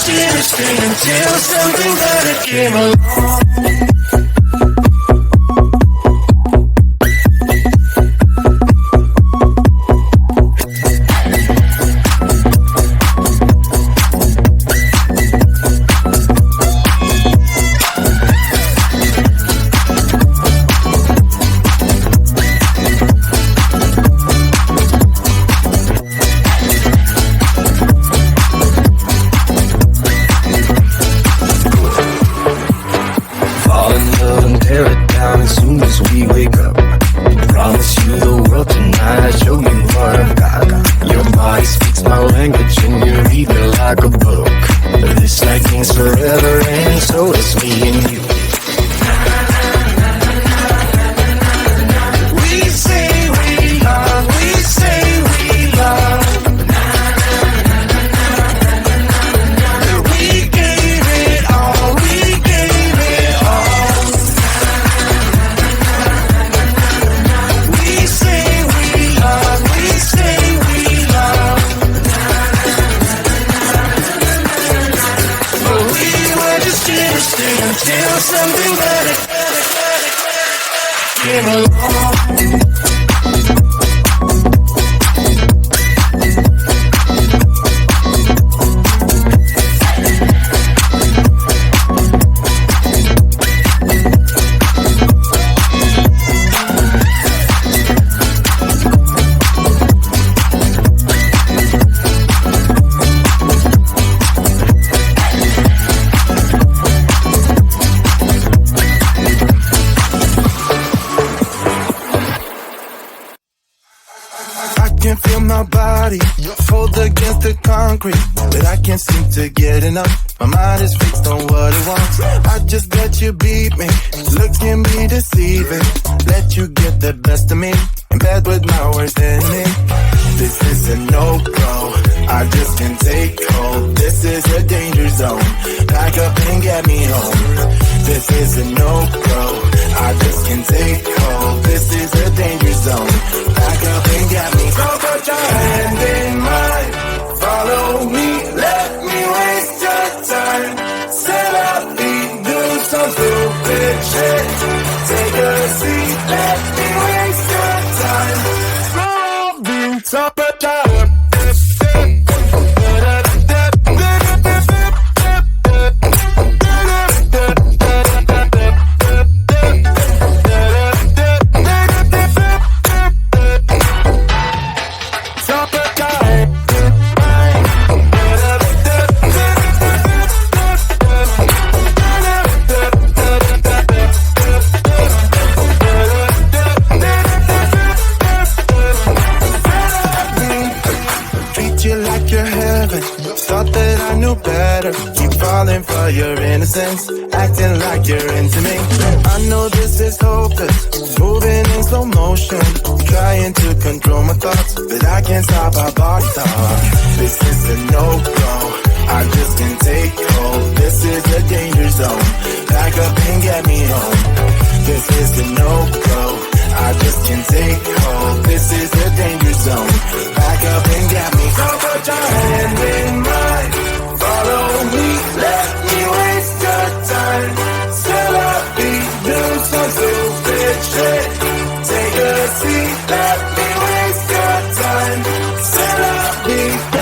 just here to stay until something better came along. But I can't seem to get enough. My mind is fixed on what it wants. I just let you beat me. Look at me deceiving. Let you get the best of me. In bed with my worst enemy. This is a no-go. I just can't take hold. This is a danger zone. Pack up and get me home. This is a no-go. I just can't take hold. This is a danger zone. Pack up and get me home. So put your hand in mine. Follow me, let me waste your time. Set up me, do some stupid shit. Take a seat, let me waste your time. Moving top of time. For your innocence, acting like you're into me. I know this is hopeless, moving in slow motion, trying to control my thoughts, but I can't stop our body talk. This is a no-go, I just can't take hold. This is a danger zone, pack up and get me home. This is a no-go, I just can't take hold. This is a danger zone, pack up and get me home. So put your hand in mine, follow me, let me waste your time. Set up me, do some stupid shit. Take a seat, let me waste your time. Set up me.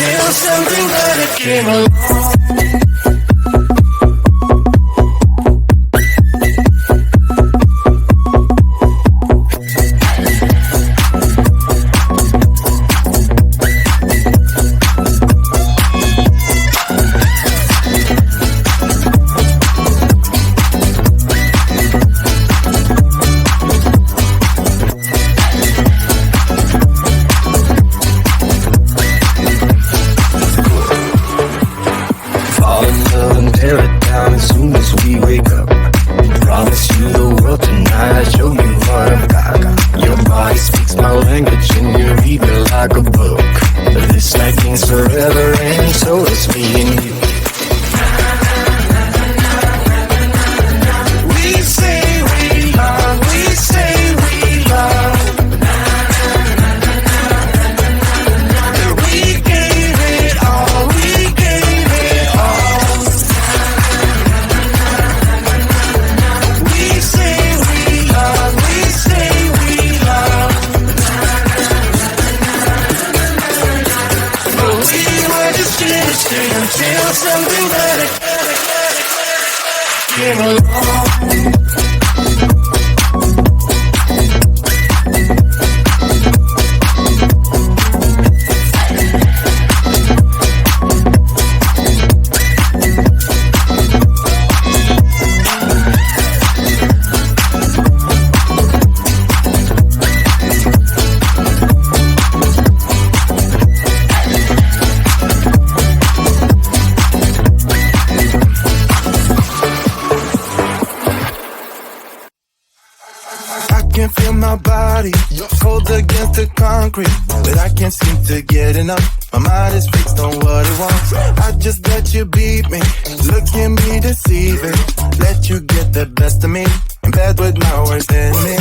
until something better came along. Until something better came along. Cold against the concrete, but I can't seem to get enough. My mind is fixed on what it wants. I just let you beat me, look at me deceiving. Let you get the best of me, in bed with my worst enemy.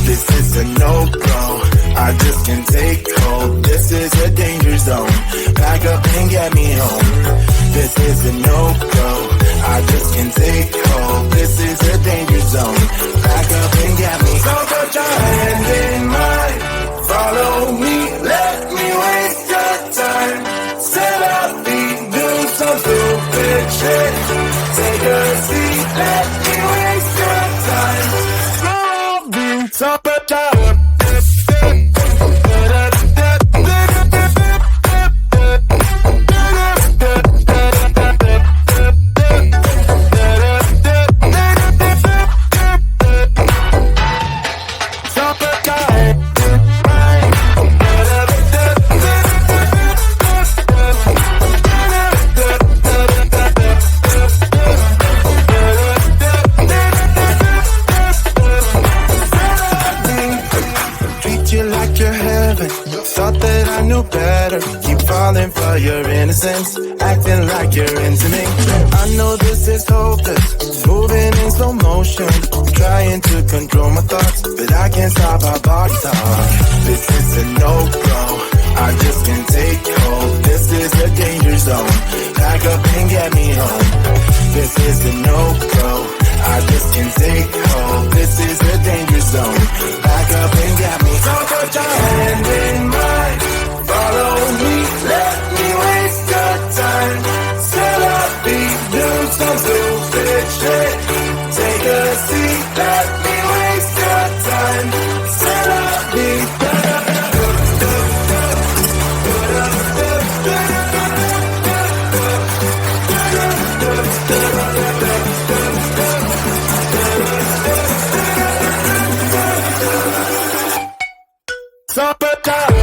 This is a no-go, I just can't take hold. This is a danger zone, back up and get me home. This is a no-go, I just can't take hold. This is a danger zone, back up and get me home. So put your hand in mine, follow me, let me waste your time. Set up feet, do some stupid shit. Take a seat, let me waste your time. Slow beats up a time. Your innocence, acting like you're into me. I know this is hopeless, moving in slow motion, trying to control my thoughts, but I can't stop our body talk. This is a no-go, I just can't take hold. This is a danger zone, back up and get me home. This is a no-go, I just can't take hold. This is a danger zone, back up and get me home. So put your hand in mine, follow me, let me waste your time. Set up beat, do some stupid shit. Take a seat, let me waste your time. Set up beat. Supper time.